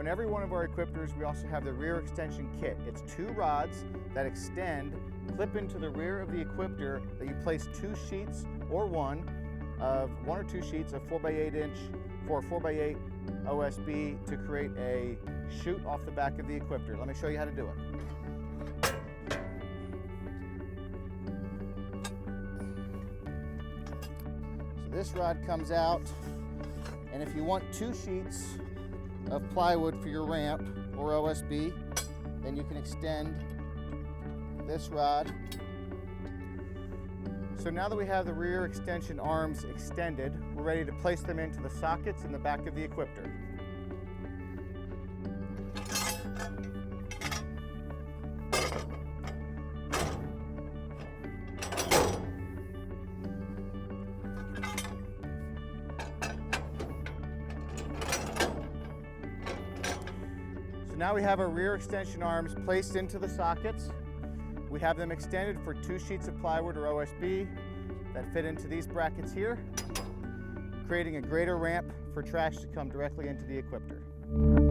on every one of our Equipters, we also have the rear extension kit. It's 2 rods that extend, clip into the rear of the Equipter that you place 2 sheets or one or 2 sheets of 4x8 inch for 4x8 OSB to create a chute off the back of the Equipter. Let me show you how to do it. So this rod comes out, and if you want 2 sheets of plywood for your ramp or OSB, then you can extend this rod. So now that we have the rear extension arms extended, we're ready to place them into the sockets in the back of the Equipter. Now we have our rear extension arms placed into the sockets. We have them extended for 2 sheets of plywood or OSB that fit into these brackets here, creating a greater ramp for trash to come directly into the Equipter.